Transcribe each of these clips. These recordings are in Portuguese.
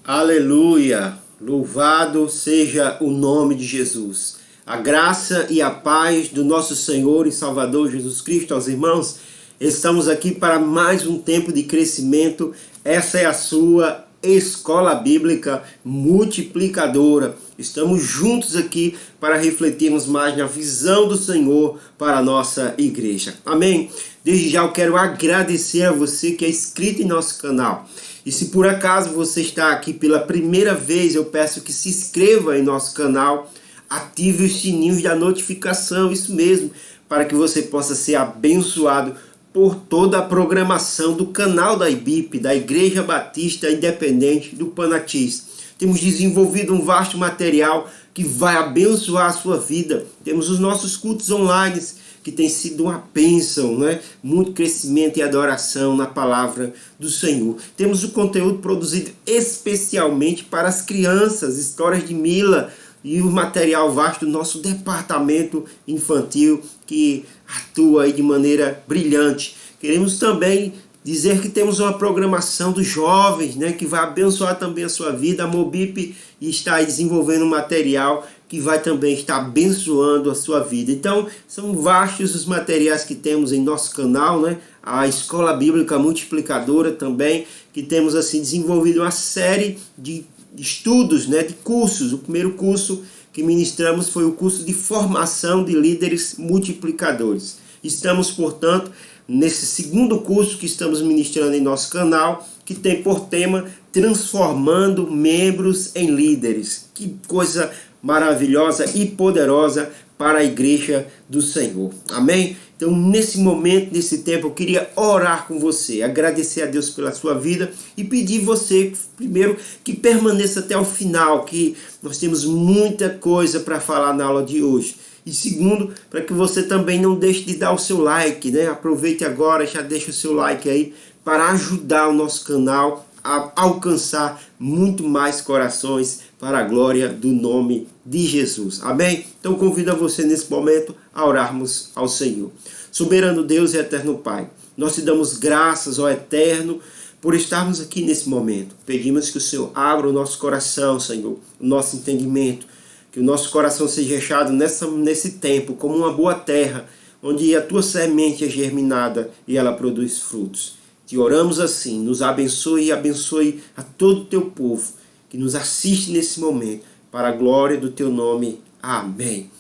Aleluia! Louvado seja o nome de Jesus. A graça e a paz do nosso Senhor e Salvador Jesus Cristo aos irmãos. Estamos aqui para mais um tempo de crescimento. Essa é a sua Escola Bíblica Multiplicadora. Estamos juntos aqui para refletirmos mais na visão do Senhor para a nossa igreja. Amém? Desde já eu quero agradecer a você que é inscrito em nosso canal. E se por acaso você está aqui pela primeira vez, eu peço que se inscreva em nosso canal, ative os sininhos da notificação, isso mesmo, para que você possa ser abençoado por toda a programação do canal da IBIP, da Igreja Batista Independente do Panatis. Temos desenvolvido um vasto material que vai abençoar a sua vida. Temos os nossos cultos online, que tem sido uma bênção, né? Muito crescimento e adoração na palavra do Senhor. Temos o conteúdo produzido especialmente para as crianças, histórias de Mila, e o material vasto do nosso departamento infantil, que atua aí de maneira brilhante. Queremos também dizer que temos uma programação dos jovens, né, que vai abençoar também a sua vida. A Mobip está aí desenvolvendo um material que vai também estar abençoando a sua vida. Então, são vastos os materiais que temos em nosso canal, né? A Escola Bíblica Multiplicadora também, que temos assim desenvolvido uma série de estudos, né, de cursos. O primeiro curso que ministramos foi o curso de formação de líderes multiplicadores. Estamos, portanto, nesse segundo curso que estamos ministrando em nosso canal, que tem por tema Transformando Membros em Líderes. Que coisa maravilhosa e poderosa para a igreja do Senhor. Amém? Então, nesse momento, nesse tempo, eu queria orar com você, agradecer a Deus pela sua vida e pedir você, primeiro, que permaneça até o final, que nós temos muita coisa para falar na aula de hoje. E segundo, para que você também não deixe de dar o seu like, né? Aproveite agora, já deixa o seu like aí para ajudar o nosso canal a alcançar muito mais corações para a glória do nome de Jesus. Amém? Então convido a você nesse momento a orarmos ao Senhor. Soberano Deus e eterno Pai, nós te damos graças, ó Eterno, por estarmos aqui nesse momento. Pedimos que o Senhor abra o nosso coração, Senhor, o nosso entendimento, que o nosso coração seja recheado nesse tempo como uma boa terra, onde a tua semente é germinada e ela produz frutos. Te oramos assim, nos abençoe e abençoe a todo o teu povo que nos assiste nesse momento, para a glória do teu nome. Amém.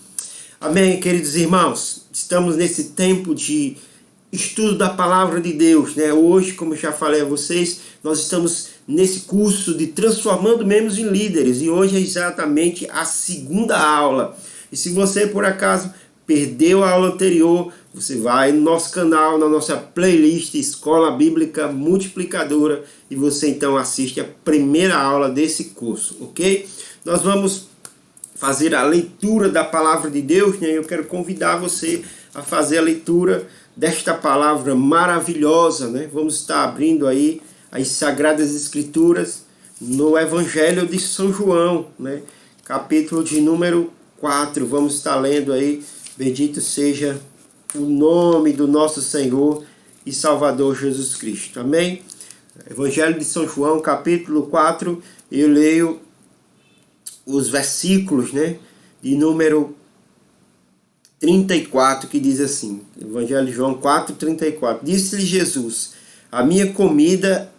Amém, queridos irmãos. Estamos nesse tempo de estudo da palavra de Deus, né? Hoje, como eu já falei a vocês, nós estamos nesse curso de Transformando Membros em Líderes, e hoje é exatamente a segunda aula. E se você, por acaso, perdeu a aula anterior, você vai no nosso canal, na nossa playlist Escola Bíblica Multiplicadora, e você então assiste a primeira aula desse curso, ok? Nós vamos fazer a leitura da palavra de Deus, né? Eu quero convidar você a fazer a leitura desta palavra maravilhosa, né? Vamos estar abrindo aí as Sagradas Escrituras no Evangelho de São João, né? Capítulo de número 4, vamos estar lendo aí. Bendito seja o nome do nosso Senhor e Salvador Jesus Cristo. Amém? Evangelho de São João, capítulo 4, eu leio os versículos, né, de número 34, que diz assim, Evangelho de João 4, 34. Disse-lhe Jesus: a minha comida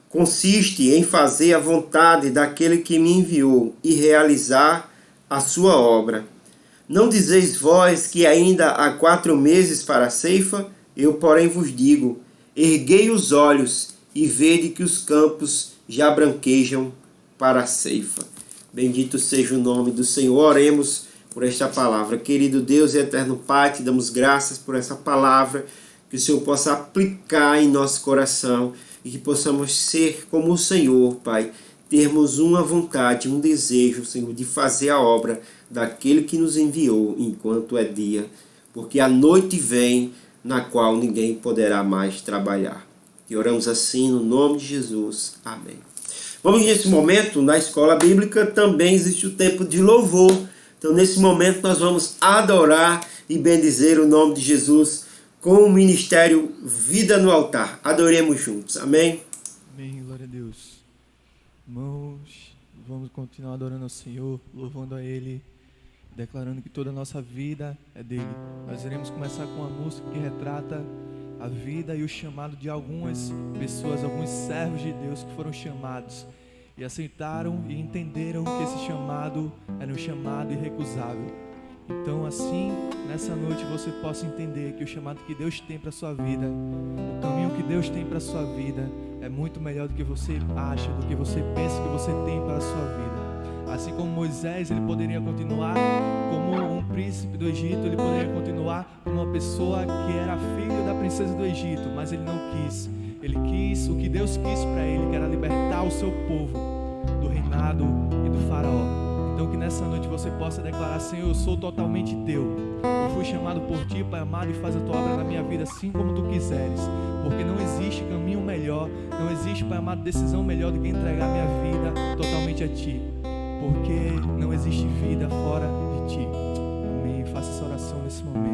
consiste em fazer a vontade daquele que me enviou e realizar a sua obra. Não dizeis vós que ainda há 4 meses para a ceifa? Eu, porém, vos digo, erguei os olhos e vede que os campos já branquejam para a ceifa. Bendito seja o nome do Senhor. Oremos por esta palavra. Querido Deus e eterno Pai, te damos graças por essa palavra, que o Senhor possa aplicar em nosso coração e que possamos ser como o Senhor, Pai, termos uma vontade, um desejo, Senhor, de fazer a obra daquele que nos enviou enquanto é dia, porque a noite vem na qual ninguém poderá mais trabalhar. E oramos assim no nome de Jesus. Amém. Vamos nesse momento, na escola bíblica, também existe o tempo de louvor. Então nesse momento nós vamos adorar e bendizer o nome de Jesus com o ministério Vida no Altar. Adoremos juntos. Amém? Amém, glória a Deus. Irmãos, vamos continuar adorando ao Senhor, louvando a Ele, declarando que toda a nossa vida é dele. Nós iremos começar com uma música que retrata a vida e o chamado de algumas pessoas, alguns servos de Deus que foram chamados e aceitaram e entenderam que esse chamado era um chamado irrecusável. Então, assim, nessa noite você possa entender que o chamado que Deus tem para a sua vida, o caminho que Deus tem para a sua vida é muito melhor do que você acha, do que você pensa que você tem para a sua vida. Assim como Moisés, ele poderia continuar como um príncipe do Egito, ele poderia continuar como uma pessoa que era filho da princesa do Egito, mas ele não quis. Ele quis o que Deus quis para ele, que era libertar o seu povo do reinado e do faraó. Então que nessa noite você possa declarar: Senhor, eu sou totalmente teu. Eu fui chamado por ti, Pai amado, e faz a tua obra na minha vida assim como tu quiseres. Porque não existe caminho melhor, não existe, Pai amado, decisão melhor do que entregar minha vida totalmente a ti. Porque não existe vida fora de ti. Amém. Faça essa oração nesse momento.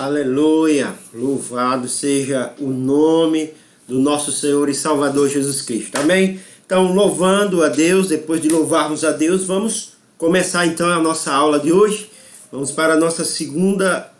Aleluia! Louvado seja o nome do nosso Senhor e Salvador Jesus Cristo. Amém? Então, louvando a Deus, depois de louvarmos a Deus, vamos começar então a nossa aula de hoje. Vamos para a nossa segunda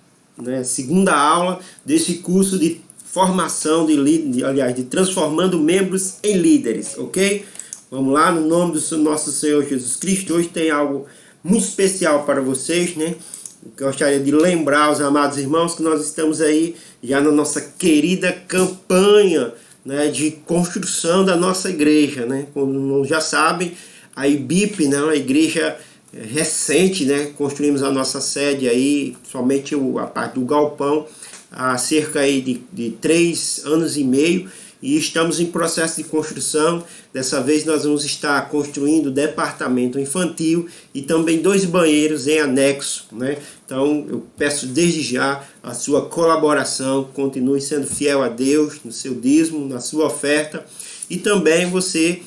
aula desse curso de formação de transformando membros em líderes, ok? Vamos lá, no nome do nosso Senhor Jesus Cristo. Hoje tem algo muito especial para vocês, né? Eu gostaria de lembrar aos amados irmãos que nós estamos aí já na nossa querida campanha, né, de construção da nossa igreja, né? Como já sabem, a IBIP, né, uma igreja recente, né? Construímos a nossa sede aí, somente a parte do galpão, há cerca aí de 3 anos e meio, e estamos em processo de construção. Dessa vez nós vamos estar construindo o departamento infantil e também 2 banheiros em anexo, né? Então eu peço desde já a sua colaboração, continue sendo fiel a Deus no seu dízimo, na sua oferta, e também você,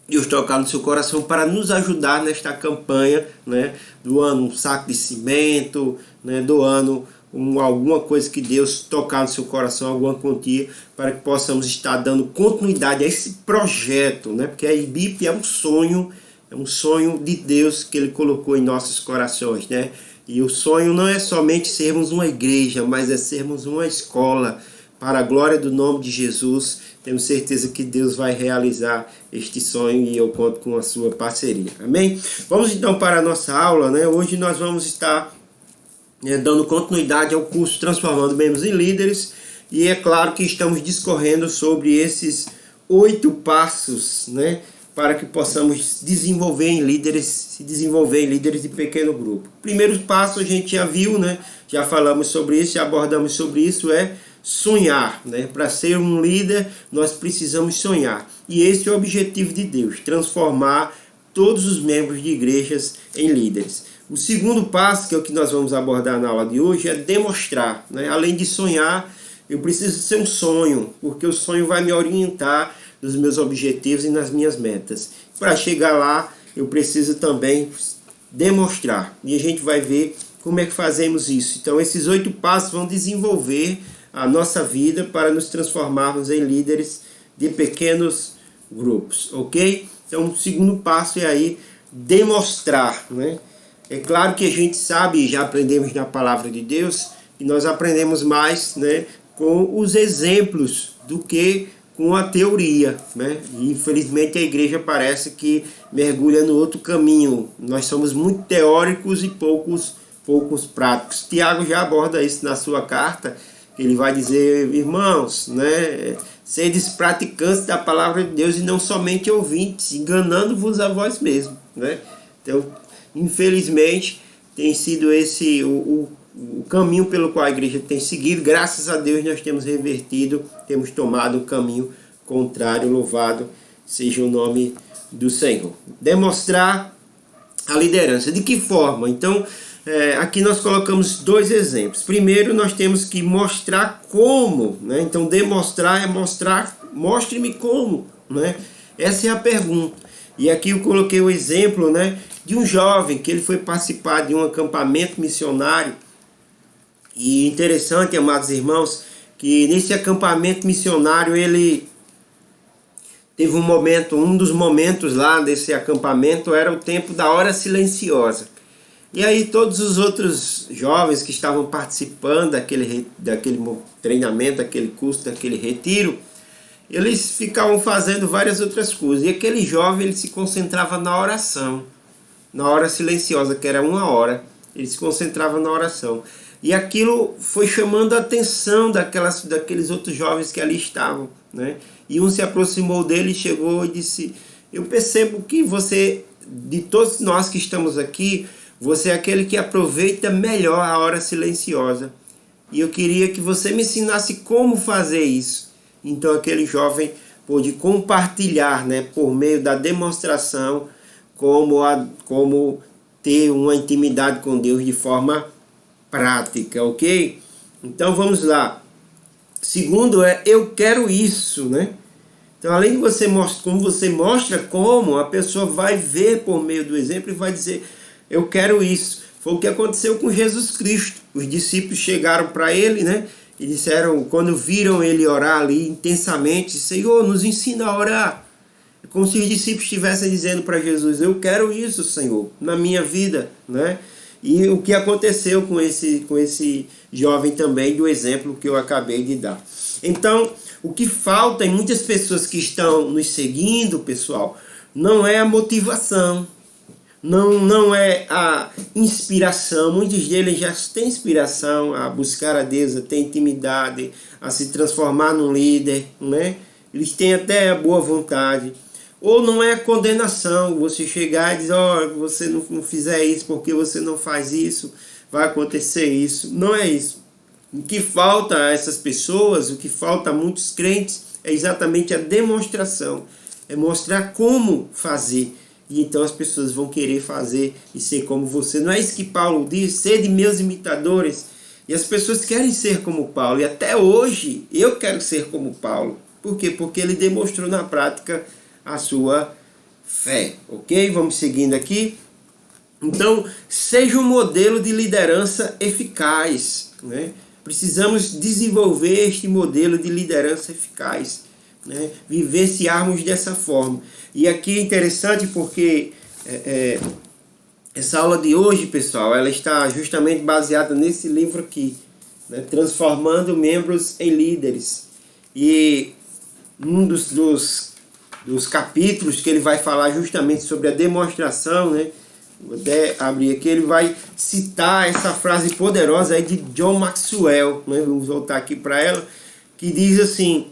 Deus tocar no seu coração para nos ajudar nesta campanha, né? Doando um saco de cimento, né? Doando alguma coisa que Deus tocar no seu coração, alguma quantia, para que possamos estar dando continuidade a esse projeto, né? Porque a IBIP é um sonho de Deus que Ele colocou em nossos corações, né? E o sonho não é somente sermos uma igreja, mas é sermos uma escola para a glória do nome de Jesus. Temos certeza que Deus vai realizar este sonho e eu conto com a sua parceria. Amém? Vamos então para a nossa aula, né? Hoje nós vamos estar dando continuidade ao curso Transformando Membros em Líderes, e é claro que estamos discorrendo sobre esses 8 passos, né, para que possamos se desenvolver em líderes de pequeno grupo. Primeiro passo a gente já viu, né, já falamos sobre isso, já abordamos sobre isso, é sonhar, né? Para ser um líder nós precisamos sonhar, e esse é o objetivo de Deus, transformar todos os membros de igrejas em líderes. O segundo passo, que é o que nós vamos abordar na aula de hoje, é demonstrar, né? Além de sonhar, eu preciso ser um sonho, porque o sonho vai me orientar nos meus objetivos e nas minhas metas. Para chegar lá, eu preciso também demonstrar, e a gente vai ver como é que fazemos isso. Então, esses 8 passos vão desenvolver a nossa vida para nos transformarmos em líderes de pequenos grupos, ok? Então, o segundo passo é aí demonstrar, né? É claro que a gente sabe, já aprendemos na palavra de Deus, e nós aprendemos mais, né, com os exemplos do que com a teoria, né? E infelizmente a igreja parece que mergulha no outro caminho. Nós somos muito teóricos e poucos práticos. Tiago já aborda isso na sua carta. Ele vai dizer, irmãos, né, sedes praticantes da palavra de Deus e não somente ouvintes, enganando-vos a vós mesmos, né? Então, infelizmente, tem sido esse o caminho pelo qual a igreja tem seguido. Graças a Deus nós temos revertido, temos tomado um caminho contrário. Louvado seja o nome do Senhor. Demonstrar a liderança. De que forma? Então, aqui nós colocamos 2 exemplos. Primeiro, nós temos que mostrar como, né? Então, demonstrar é mostrar, mostre-me como, né? Essa é a pergunta. E aqui eu coloquei o exemplo, né, de um jovem que ele foi participar de um acampamento missionário. E interessante, amados irmãos, que nesse acampamento missionário ele teve um dos momentos lá desse acampamento era o tempo da hora silenciosa. E aí todos os outros jovens que estavam participando daquele treinamento, daquele curso, daquele retiro, eles ficavam fazendo várias outras coisas. E aquele jovem, ele se concentrava na oração, na hora silenciosa, que era 1 hora. Ele se concentrava na oração. E aquilo foi chamando a atenção daqueles outros jovens que ali estavam, né? E um se aproximou dele e chegou e disse, eu percebo que você, de todos nós que estamos aqui, você é aquele que aproveita melhor a hora silenciosa. E eu queria que você me ensinasse como fazer isso. Então aquele jovem pôde compartilhar, né, por meio da demonstração, como ter uma intimidade com Deus de forma prática, ok? Então vamos lá. Segundo eu quero isso, né? Então além de você mostra como, a pessoa vai ver por meio do exemplo e vai dizer, eu quero isso. Foi o que aconteceu com Jesus Cristo. os discípulos chegaram para ele, né? E disseram, quando viram ele orar ali intensamente, Senhor, nos ensina a orar. É como se os discípulos estivessem dizendo para Jesus, eu quero isso, Senhor, na minha vida, né? E o que aconteceu com esse jovem também, do exemplo que eu acabei de dar. Então, o que falta em muitas pessoas que estão nos seguindo, pessoal, não é a motivação, não é a inspiração. Muitos deles já têm inspiração a buscar a Deus, a ter intimidade, a se transformar num líder, né? Eles têm até a boa vontade. Ou não é a condenação, você chegar e dizer, você não fizer isso porque você não faz isso, vai acontecer isso. Não é isso. O que falta a essas pessoas, o que falta a muitos crentes, é exatamente a demonstração. É mostrar como fazer. E então as pessoas vão querer fazer e ser como você. Não é isso que Paulo diz? Sede meus imitadores. E as pessoas querem ser como Paulo. E até hoje eu quero ser como Paulo. Por quê? Porque ele demonstrou na prática a sua fé. Ok? Vamos seguindo aqui. Então, seja um modelo de liderança eficaz, né? Precisamos desenvolver este modelo de liderança eficaz, né? Vivenciarmos dessa forma. E aqui é interessante porque essa aula de hoje, pessoal, ela está justamente baseada nesse livro aqui, né? Transformando membros em líderes. E um dos capítulos que ele vai falar justamente sobre a demonstração, né? Vou até abrir aqui, ele vai citar essa frase poderosa aí de John Maxwell, né? Vamos voltar aqui para ela, que diz assim,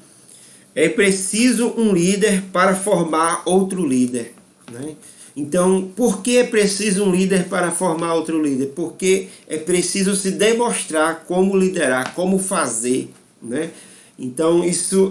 é preciso um líder para formar outro líder, né? Então, por que é preciso um líder para formar outro líder? Porque é preciso se demonstrar como liderar, como fazer, né? Então,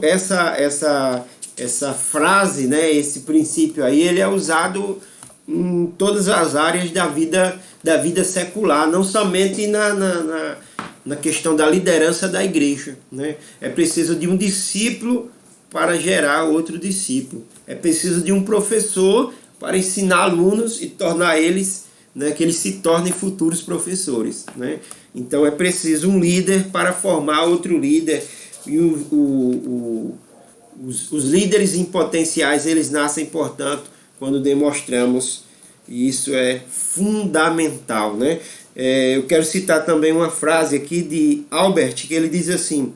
essa frase, né, esse princípio aí, ele é usado em todas as áreas da vida secular, não somente na questão da liderança da igreja, né? É preciso de um discípulo para gerar outro discípulo. É preciso de um professor para ensinar alunos e tornar eles, né, que eles se tornem futuros professores, né? Então é preciso um líder para formar outro líder. E os líderes em potenciais, eles nascem, portanto, quando demonstramos, e isso é fundamental, né? Eu quero citar também uma frase aqui de Albert, que ele diz assim,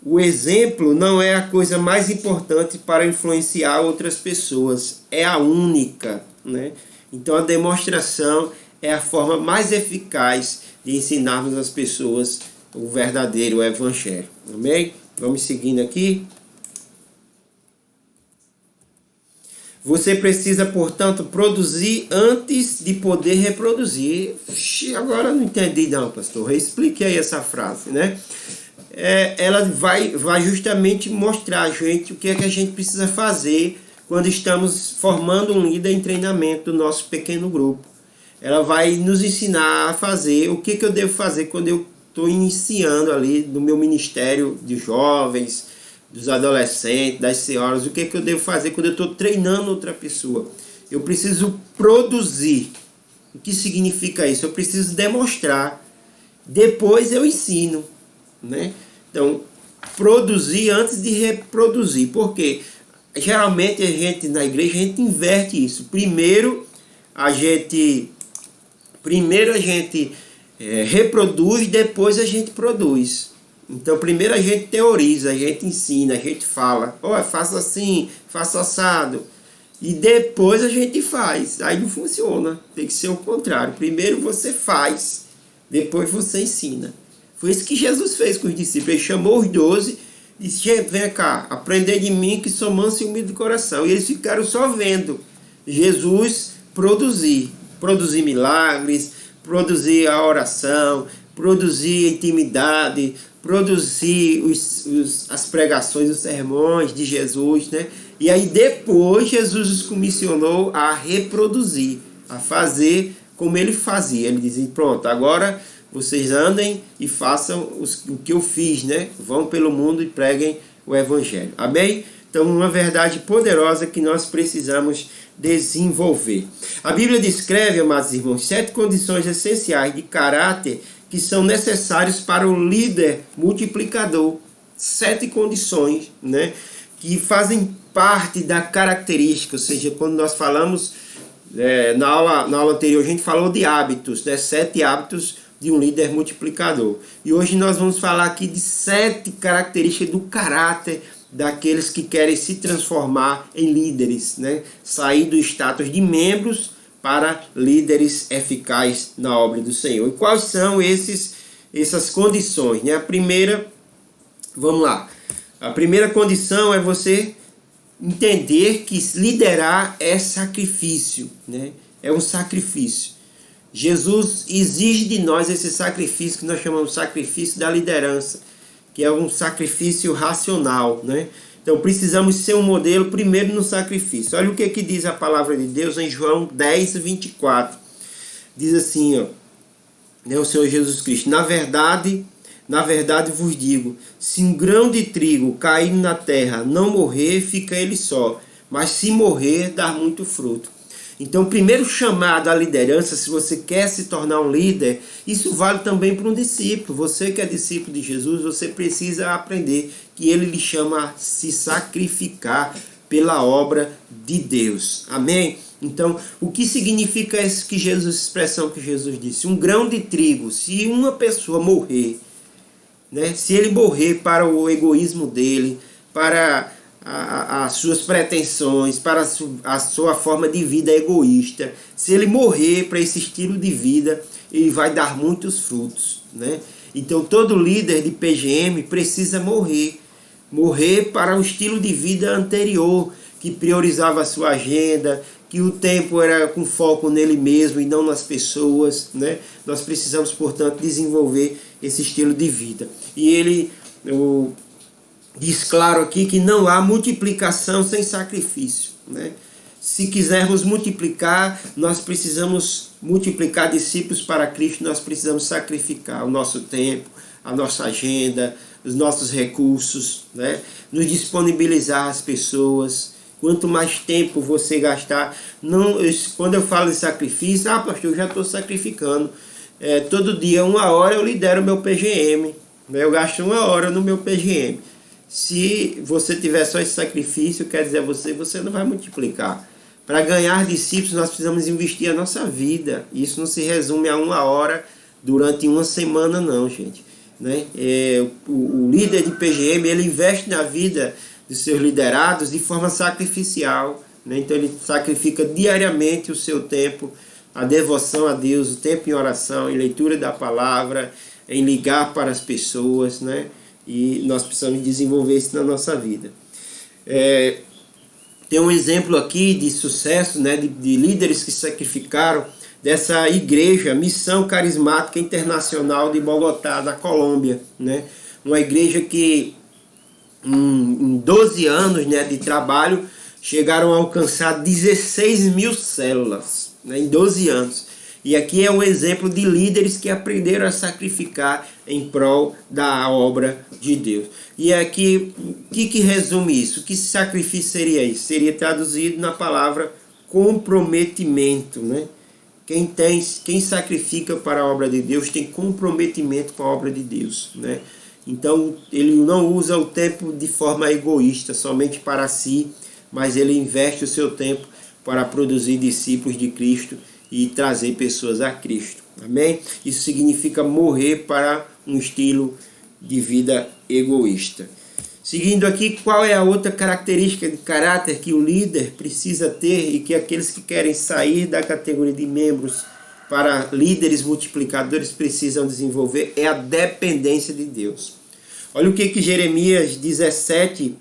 o exemplo não é a coisa mais importante para influenciar outras pessoas, é a única, né? Então a demonstração é a forma mais eficaz de ensinarmos as pessoas o verdadeiro evangelho. Amém? Vamos seguindo aqui. Você precisa, portanto, produzir antes de poder reproduzir. Agora eu não entendi não, pastor. Explique aí essa frase, né? Ela vai justamente mostrar a gente o que é que a gente precisa fazer quando estamos formando um líder em treinamento do nosso pequeno grupo. Ela vai nos ensinar a fazer o que eu devo fazer quando eu estou iniciando ali no meu ministério de jovens, dos adolescentes, das senhoras, o que eu devo fazer quando eu estou treinando outra pessoa. Eu preciso produzir. O que significa isso? Eu preciso demonstrar. Depois eu ensino, né? Então, produzir antes de reproduzir. Por quê? Geralmente a gente na igreja a gente inverte isso. Primeiro a gente reproduz, depois a gente produz. Então primeiro a gente teoriza, a gente ensina, a gente fala, faça assim, faça assado, e depois a gente faz. Aí não funciona, tem que ser o contrário. Primeiro você faz, depois você ensina. Foi isso que Jesus fez com os discípulos. Ele chamou os 12 e disse, gente, vem cá, aprender de mim que sou manso e humilde de coração. E eles ficaram só vendo Jesus produzir milagres, produzir a oração, produzir a intimidade, produzir as pregações, os sermões de Jesus, né? E aí depois Jesus os comissionou a reproduzir, a fazer como ele fazia. Ele dizia, pronto, agora vocês andem e façam o que eu fiz, né? Vão pelo mundo e preguem o evangelho. Amém? Então, uma verdade poderosa que nós precisamos desenvolver. A Bíblia descreve, amados irmãos, 7 condições essenciais de caráter que são necessários para o líder multiplicador. 7 condições, né, que fazem parte da característica, ou seja, quando nós falamos, na aula anterior a gente falou de hábitos, né, 7 hábitos de um líder multiplicador. E hoje nós vamos falar aqui de 7 características do caráter daqueles que querem se transformar em líderes, né, sair do status de membros para líderes eficazes na obra do Senhor. E quais são essas condições, né? A primeira, vamos lá. A primeira condição é você entender que liderar é sacrifício, né? É um sacrifício. Jesus exige de nós esse sacrifício que nós chamamos de sacrifício da liderança, que é um sacrifício racional, né? Então precisamos ser um modelo primeiro no sacrifício. Olha o que diz a palavra de Deus em João 10, 24. Diz assim, ó, né, o Senhor Jesus Cristo: na verdade vos digo, se um grão de trigo cair na terra, não morrer, fica ele só, mas se morrer, dá muito fruto. Então, o primeiro chamado à liderança, se você quer se tornar um líder, isso vale também para um discípulo. Você que é discípulo de Jesus, você precisa aprender que ele lhe chama a se sacrificar pela obra de Deus. Amém? Então, o que significa essa expressão que Jesus disse? Um grão de trigo, se uma pessoa morrer, né, se ele morrer para o egoísmo dele, para as suas pretensões, para a sua forma de vida egoísta, se ele morrer para esse estilo de vida, ele vai dar muitos frutos, né? Então todo líder de PGM precisa morrer para um estilo de vida anterior, que priorizava a sua agenda, que o tempo era com foco nele mesmo e não nas pessoas, né? Nós precisamos, portanto, desenvolver esse estilo de vida. E ele diz claro aqui que não há multiplicação sem sacrifício, né? Se quisermos multiplicar, nós precisamos multiplicar discípulos para Cristo, nós precisamos sacrificar o nosso tempo, a nossa agenda, os nossos recursos, né? Nos disponibilizar às pessoas. Quanto mais tempo você gastar, quando eu falo de sacrifício, pastor, eu já estou sacrificando. Todo dia, 1 hora, eu lidero o meu PGM, né? Eu gasto 1 hora no meu PGM. Se você tiver só esse sacrifício, quer dizer a você não vai multiplicar. Para ganhar discípulos, nós precisamos investir a nossa vida. Isso não se resume a 1 hora durante uma semana, não, gente, né? O líder de PGM, ele investe na vida dos seus liderados de forma sacrificial, né? Então ele sacrifica diariamente o seu tempo, a devoção a Deus, o tempo em oração, em leitura da palavra, em ligar para as pessoas, né? E nós precisamos desenvolver isso na nossa vida. Tem um exemplo aqui de sucesso, né, de líderes que sacrificaram, dessa igreja, Missão Carismática Internacional de Bogotá, na Colômbia, né? Uma igreja que em 12 anos, né, de trabalho chegaram a alcançar 16 mil células, né, em 12 anos. E aqui é um exemplo de líderes que aprenderam a sacrificar em prol da obra de Deus. E aqui, o que resume isso? Que sacrifício seria isso? Seria traduzido na palavra comprometimento, né? Quem sacrifica para a obra de Deus tem comprometimento com a obra de Deus, né? Então, ele não usa o tempo de forma egoísta, somente para si, mas ele investe o seu tempo para produzir discípulos de Cristo e trazer pessoas a Cristo. Amém? Isso significa morrer para um estilo de vida egoísta. Seguindo aqui, qual é a outra característica de caráter que o líder precisa ter e que aqueles que querem sair da categoria de membros para líderes multiplicadores precisam desenvolver? É a dependência de Deus. Olha o que Jeremias 17,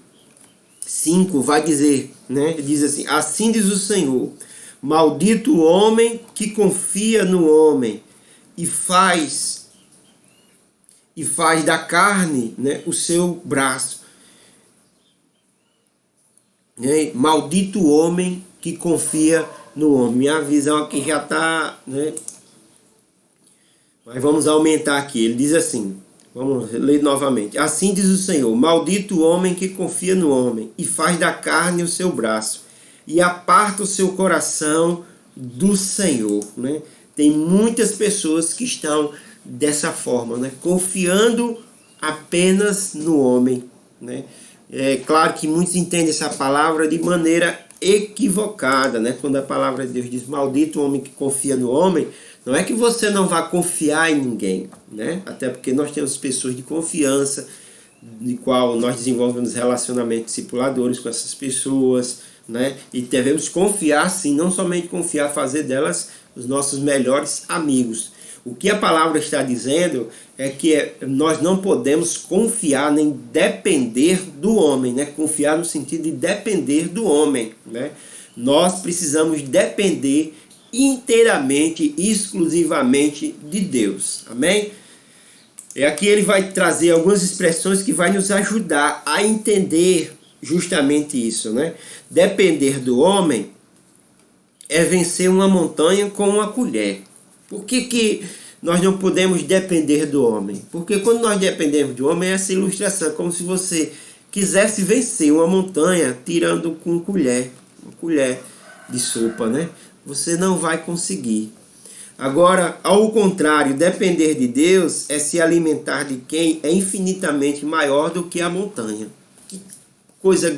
5 vai dizer, né? Diz assim: assim diz o Senhor, maldito o homem que confia no homem e faz da carne, né, o seu braço. Maldito o homem que confia no homem. Minha visão aqui já está, né? Mas vamos aumentar aqui. Ele diz assim, vamos ler novamente. Assim diz o Senhor, maldito o homem que confia no homem e faz da carne o seu braço e aparta o seu coração do Senhor, né? Tem muitas pessoas que estão dessa forma, né? Confiando apenas no homem, né? É claro que muitos entendem essa palavra de maneira equivocada, né? Quando a palavra de Deus diz maldito o homem que confia no homem, não é que você não vá confiar em ninguém, né? Até porque nós temos pessoas de confiança, de qual nós desenvolvemos relacionamentos discipuladores com essas pessoas, né? E devemos confiar sim, não somente confiar, fazer delas os nossos melhores amigos. O que a palavra está dizendo é que nós não podemos confiar nem depender do homem, né? Confiar no sentido de depender do homem, né? Nós precisamos depender inteiramente, exclusivamente de Deus. Amém? E aqui ele vai trazer algumas expressões que vai nos ajudar a entender justamente isso, né? Depender do homem é vencer uma montanha com uma colher. Por que nós não podemos depender do homem? Porque quando nós dependemos do homem, é essa ilustração, como se você quisesse vencer uma montanha tirando com uma colher de sopa, né? Você não vai conseguir. Agora, ao contrário, depender de Deus é se alimentar de quem é infinitamente maior do que a montanha. Que coisa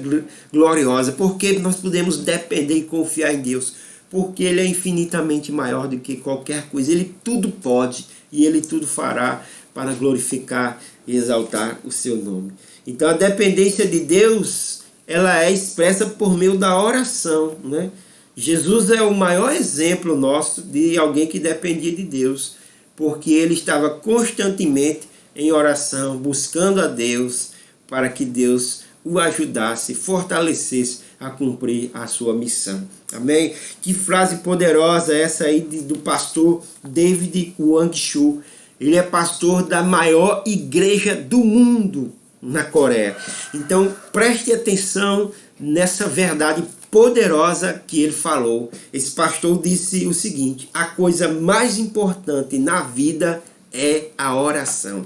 gloriosa! Porque nós podemos depender e confiar em Deus? Porque Ele é infinitamente maior do que qualquer coisa. Ele tudo pode e Ele tudo fará para glorificar e exaltar o seu nome. Então a dependência de Deus, ela é expressa por meio da oração, né? Jesus é o maior exemplo nosso de alguém que dependia de Deus, porque ele estava constantemente em oração, buscando a Deus para que Deus o ajudasse, fortalecesse a cumprir a sua missão. Amém? Que frase poderosa essa aí do pastor David Wang Shu. Ele é pastor da maior igreja do mundo na Coreia. Então preste atenção nessa verdade poderosa que ele falou. Esse pastor disse o seguinte: a coisa mais importante na vida é a oração.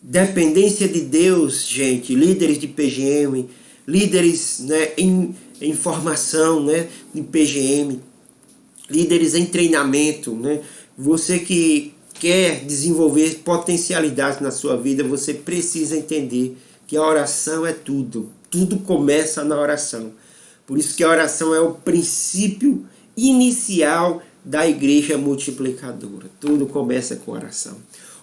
Dependência de Deus, gente, líderes de PGM, líderes, né, em formação, né, em PGM, líderes em treinamento, né? Você que quer desenvolver potencialidades na sua vida, você precisa entender que a oração é tudo. Tudo começa na oração. Por isso que a oração é o princípio inicial da igreja multiplicadora. Tudo começa com oração.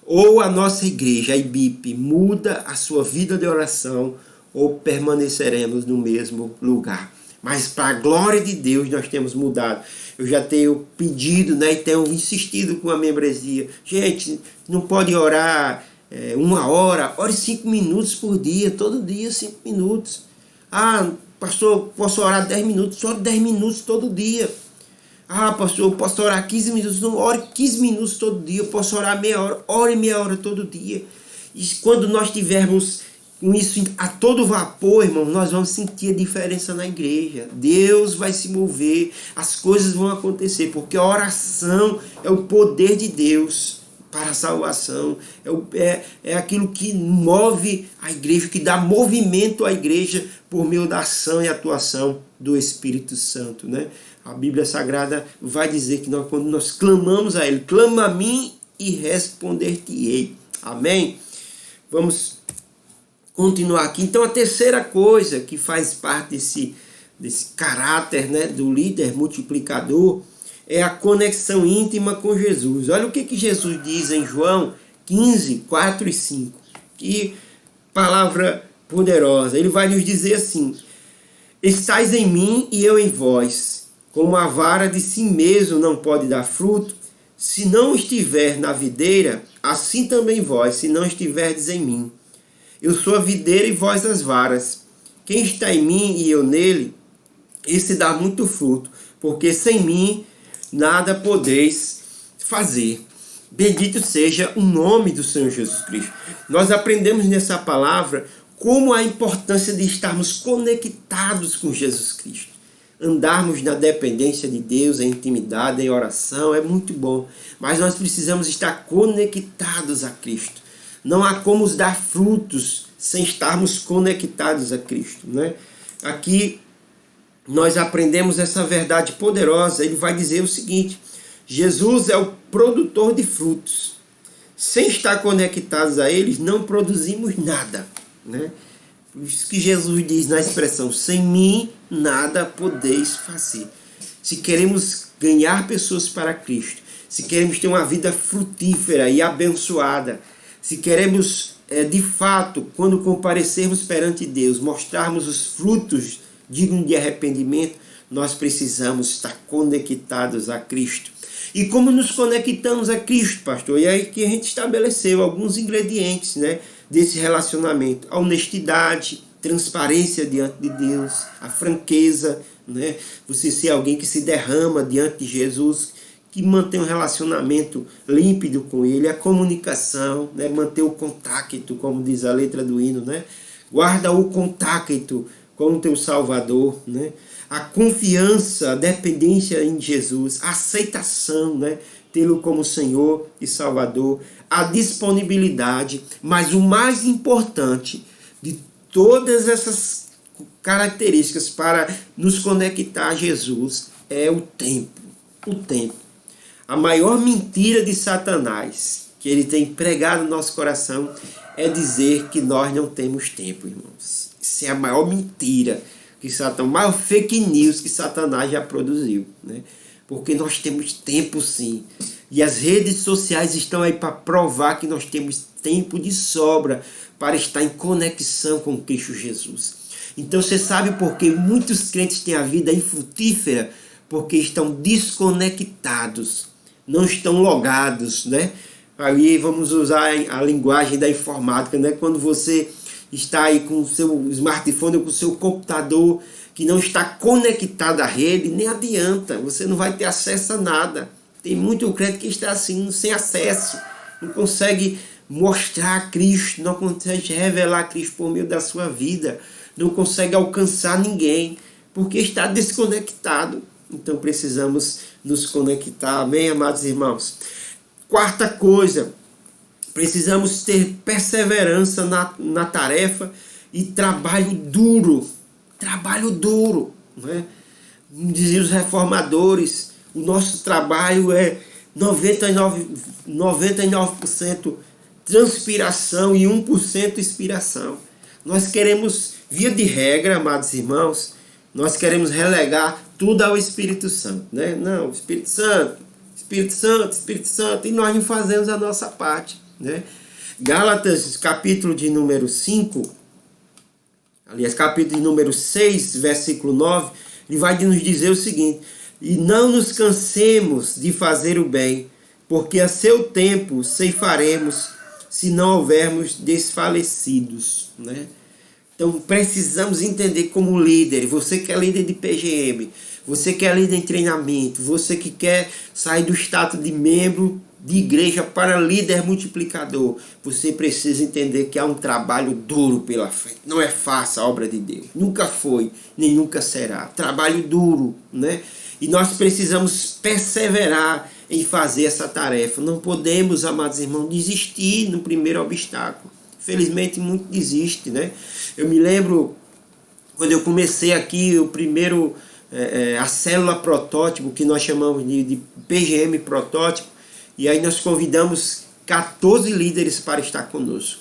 Ou a nossa igreja, a IBIP, muda a sua vida de oração, ou permaneceremos no mesmo lugar. Mas para a glória de Deus nós temos mudado. Eu já tenho pedido, né, e tenho insistido com a membresia. Gente, não pode orar 1 hora, ore 5 minutos por dia, todo dia 5 minutos. Ah, pastor, posso orar 10 minutos? Ore 10 minutos todo dia. Ah, pastor, eu posso orar 15 minutos? Não, ore 15 minutos todo dia. Eu posso orar meia hora? Ore meia hora todo dia. E quando nós tivermos com isso a todo vapor, irmão, nós vamos sentir a diferença na igreja. Deus vai se mover, as coisas vão acontecer, porque a oração é o poder de Deus para a salvação. É aquilo que move a igreja, que dá movimento à igreja por meio da ação e atuação do Espírito Santo, né? A Bíblia Sagrada vai dizer que quando nós clamamos a Ele, clama a mim e responder-te-ei. Amém? Vamos continuar aqui. Então a terceira coisa que faz parte desse caráter, né, do líder multiplicador é a conexão íntima com Jesus. Olha o que Jesus diz em João 15, 4 e 5. Que palavra poderosa. Ele vai nos dizer assim: estais em mim e eu em vós, como a vara de si mesmo não pode dar fruto, se não estiver na videira, assim também vós, se não estiverdes em mim. Eu sou a videira e vós as varas. Quem está em mim e eu nele, esse dá muito fruto, porque sem mim nada podeis fazer. Bendito seja o nome do Senhor Jesus Cristo. Nós aprendemos nessa palavra como a importância de estarmos conectados com Jesus Cristo. Andarmos na dependência de Deus, em intimidade, em oração, é muito bom. Mas nós precisamos estar conectados a Cristo. Não há como dar frutos sem estarmos conectados a Cristo, né? Aqui nós aprendemos essa verdade poderosa. Ele vai dizer o seguinte: Jesus é o produtor de frutos. sem estar conectados a eles, não produzimos nada, né? Por isso que Jesus diz na expressão, sem mim nada podeis fazer. Se queremos ganhar pessoas para Cristo, se queremos ter uma vida frutífera e abençoada, se queremos, de fato, quando comparecermos perante Deus, mostrarmos os frutos dignos de arrependimento, nós precisamos estar conectados a Cristo. E como nos conectamos a Cristo, pastor? E aí que a gente estabeleceu alguns ingredientes, né, desse relacionamento. A honestidade, transparência diante de Deus, a franqueza, né? Você ser alguém que se derrama diante de Jesus, que mantém um relacionamento límpido com Ele, a comunicação, né? Manter o contato, como diz a letra do hino, né? Guarda o contato com o teu Salvador, né? A confiança, a dependência em Jesus, a aceitação, né? Tê-lo como Senhor e Salvador, a disponibilidade, mas o mais importante de todas essas características para nos conectar a Jesus é o tempo. O tempo. A maior mentira de Satanás que ele tem pregado no nosso coração é dizer que nós não temos tempo, irmãos. Isso é a maior mentira que Satanás, o maior fake news que Satanás já produziu, né? Porque nós temos tempo sim. E as redes sociais estão aí para provar que nós temos tempo de sobra para estar em conexão com Cristo Jesus. Então você sabe por que muitos crentes têm a vida infrutífera? Porque estão desconectados, não estão logados, né? Aí vamos usar a linguagem da informática, né? Quando você está aí com o seu smartphone ou com o seu computador que não está conectado à rede, nem adianta, você não vai ter acesso a nada. Tem muito crente que está assim, sem acesso, não consegue mostrar Cristo, não consegue revelar Cristo por meio da sua vida, não consegue alcançar ninguém, porque está desconectado. Então precisamos nos conectar, amém, amados irmãos? Quarta coisa, precisamos ter perseverança na tarefa e trabalho duro. Trabalho duro, né? Diziam os reformadores, o nosso trabalho é 99% transpiração e 1% inspiração. Nós queremos, via de regra, amados irmãos, nós queremos relegar tudo ao Espírito Santo, né? Não, Espírito Santo, Espírito Santo, Espírito Santo, e nós não fazemos a nossa parte, né? Gálatas, capítulo de número 5, aliás, capítulo de número 6, versículo 9, ele vai nos dizer o seguinte: e não nos cansemos de fazer o bem, porque a seu tempo ceifaremos, se não houvermos desfalecidos, né? Então precisamos entender como líder, você que é líder de PGM, você que é líder em treinamento, você que quer sair do status de membro de igreja para líder multiplicador, você precisa entender que há um trabalho duro pela frente. Não é fácil a obra de Deus, nunca foi, nem nunca será. Trabalho duro, né? E nós precisamos perseverar em fazer essa tarefa. Não podemos, amados irmãos, desistir no primeiro obstáculo. Felizmente, muito desiste, né? Eu me lembro, quando eu comecei aqui, o primeiro, a célula protótipo, que nós chamamos de PGM protótipo, e aí nós convidamos 14 líderes para estar conosco.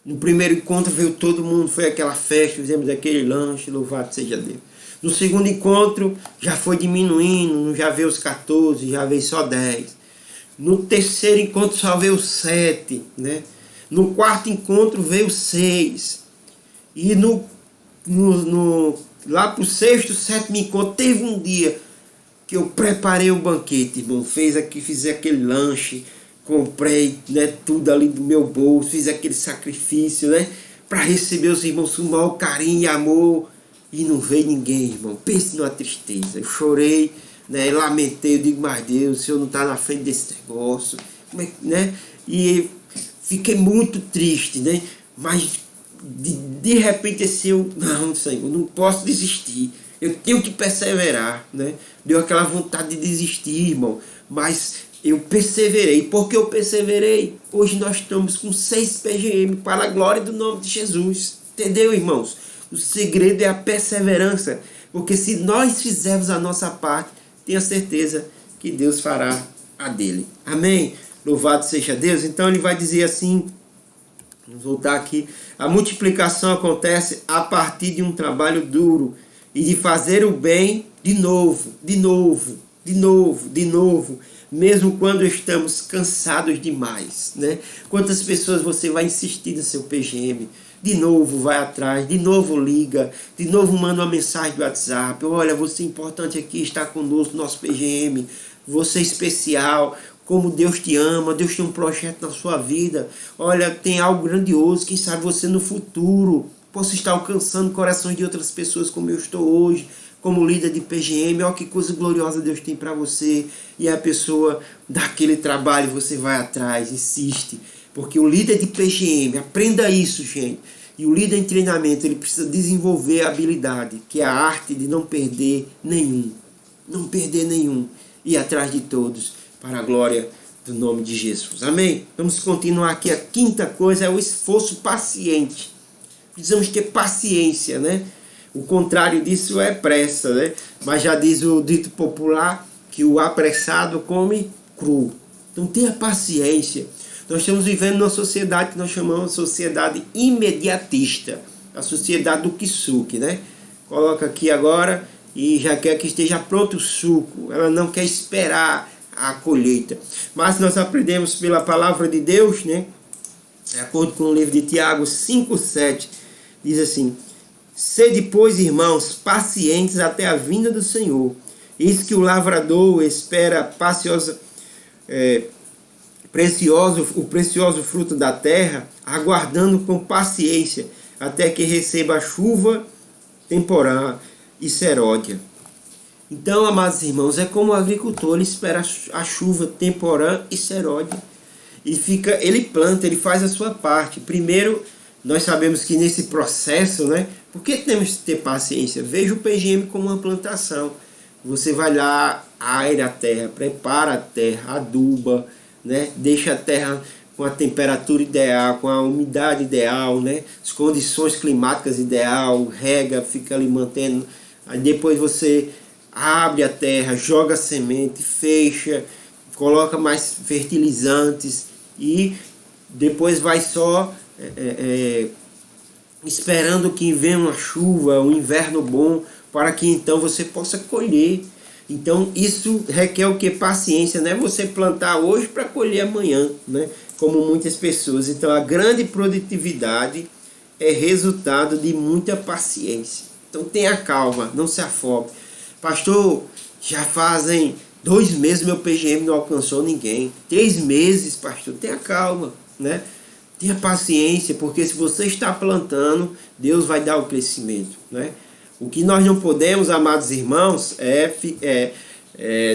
No primeiro encontro veio todo mundo, foi aquela festa, fizemos aquele lanche, louvado seja Deus. No segundo encontro já foi diminuindo, já veio os 14, já veio só 10. No terceiro encontro só veio 7, né? No quarto encontro veio 6. E lá para o sexto, sétimo encontro, teve um dia que eu preparei o banquete, irmão. Fiz aquele lanche, comprei, né, tudo ali do meu bolso, fiz aquele sacrifício, né, para receber os irmãos com o maior carinho e amor. E não veio ninguém, irmão. Pense numa tristeza. Eu chorei, né, lamentei, eu digo, mas Deus, o Senhor não está na frente desse negócio, né? E fiquei muito triste, né? Mas de repente assim, não, Senhor, não posso desistir. Eu tenho que perseverar, né? Deu aquela vontade de desistir, irmão. Mas eu perseverei. Por que eu perseverei? Hoje nós estamos com 6 PGM para a glória do nome de Jesus. Entendeu, irmãos? O segredo é a perseverança. Porque se nós fizermos a nossa parte, tenha certeza que Deus fará a dele. Amém? Louvado seja Deus. Então ele vai dizer assim, vamos voltar aqui, a multiplicação acontece a partir de um trabalho duro e de fazer o bem de novo, mesmo quando estamos cansados demais, né? Quantas pessoas você vai insistir no seu PGM? De novo vai atrás, de novo liga, de novo manda uma mensagem do WhatsApp. Olha, você é importante aqui, está conosco no nosso PGM, você é especial, como Deus te ama, Deus tem um projeto na sua vida. Olha, tem algo grandioso, quem sabe você no futuro possa estar alcançando corações de outras pessoas como eu estou hoje, como líder de PGM. Olha que coisa gloriosa Deus tem para você. E a pessoa dá aquele trabalho, você vai atrás, insiste. Porque o líder de PGM, aprenda isso, gente. E o líder em treinamento, ele precisa desenvolver a habilidade, que é a arte de não perder nenhum. Não perder nenhum. Ir atrás de todos, para a glória do nome de Jesus. Amém? Vamos continuar aqui. A quinta coisa é o esforço paciente. Precisamos ter paciência, né? O contrário disso é pressa, né? Mas já diz o dito popular que o apressado come cru. Então tenha paciência. Nós estamos vivendo numa sociedade que nós chamamos de sociedade imediatista. A sociedade do kisuke, né? Coloca aqui agora e já quer que esteja pronto o suco. Ela não quer esperar a colheita. Mas nós aprendemos pela palavra de Deus, né? De acordo com o livro de Tiago 5,7, diz assim: sede, pois, irmãos, pacientes até a vinda do Senhor. Eis que o lavrador espera o precioso fruto da terra, aguardando com paciência até que receba a chuva temporã e seródia. Então, amados irmãos, é como o agricultor, ele espera a chuva temporã e seródia. E ele planta, ele faz a sua parte. Primeiro, nós sabemos que nesse processo, né? Por que temos que ter paciência? Veja o PGM como uma plantação. Você vai lá, aera a terra, prepara a terra, aduba, né? Deixa a terra com a temperatura ideal, com a umidade ideal, né? As condições climáticas ideal, rega, fica ali mantendo. Aí depois você abre a terra, joga a semente, fecha, coloca mais fertilizantes e depois vai só esperando que venha uma chuva, um inverno bom, para que então você possa colher. Então isso requer o que? Paciência, não é você plantar hoje para colher amanhã, né? Como muitas pessoas. Então a grande produtividade é resultado de muita paciência. Então tenha calma, não se afobe. Pastor, já fazem 2 meses meu PGM não alcançou ninguém. 3 meses, pastor, tenha calma, né? Tenha paciência, porque se você está plantando, Deus vai dar o crescimento, né? O que nós não podemos, amados irmãos, é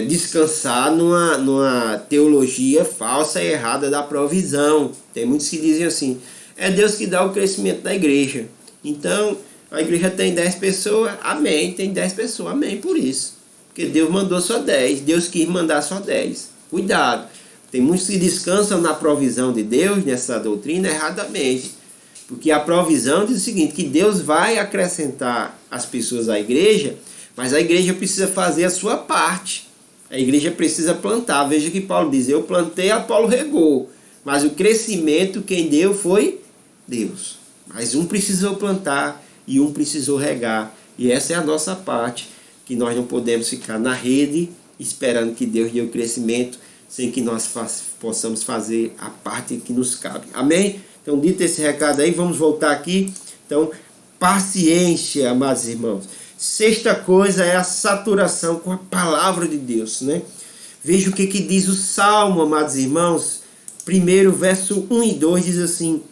descansar numa teologia falsa e errada da provisão. Tem muitos que dizem assim, é Deus que dá o crescimento da igreja. Então, a igreja tem 10 pessoas, amém, tem 10 pessoas, amém por isso. Porque Deus mandou só 10, Deus quis mandar só 10. Cuidado, tem muitos que descansam na provisão de Deus, nessa doutrina, erradamente. Porque a provisão diz o seguinte, que Deus vai acrescentar as pessoas à igreja, mas a igreja precisa fazer a sua parte. A igreja precisa plantar. Veja que Paulo diz, eu plantei, Apolo regou. Mas o crescimento quem deu foi Deus. Mas um precisou plantar e um precisou regar. E essa é a nossa parte, que nós não podemos ficar na rede esperando que Deus dê o crescimento, sem que nós possamos fazer a parte que nos cabe. Amém? Então, dito esse recado aí, vamos voltar aqui. Então, paciência, amados irmãos. Sexta coisa é a saturação com a palavra de Deus, né? Veja o que diz o Salmo, amados irmãos. Primeiro, verso 1 e 2 diz assim: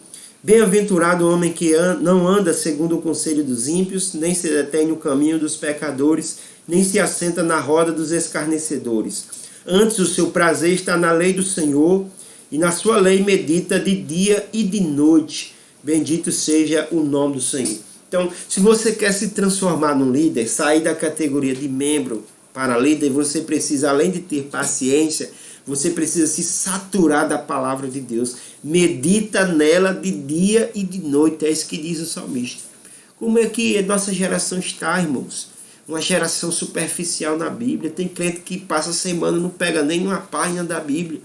bem-aventurado o homem que não anda segundo o conselho dos ímpios, nem se detém no caminho dos pecadores, nem se assenta na roda dos escarnecedores. Antes, o seu prazer está na lei do Senhor, e na sua lei medita de dia e de noite. Bendito seja o nome do Senhor. Então, se você quer se transformar num líder, sair da categoria de membro para líder, você precisa, além de ter paciência, você precisa se saturar da palavra de Deus. Medita nela de dia e de noite. É isso que diz o salmista. Como é que a nossa geração está, irmãos? Uma geração superficial na Bíblia. Tem crente que passa a semana, não pega nem uma página da Bíblia.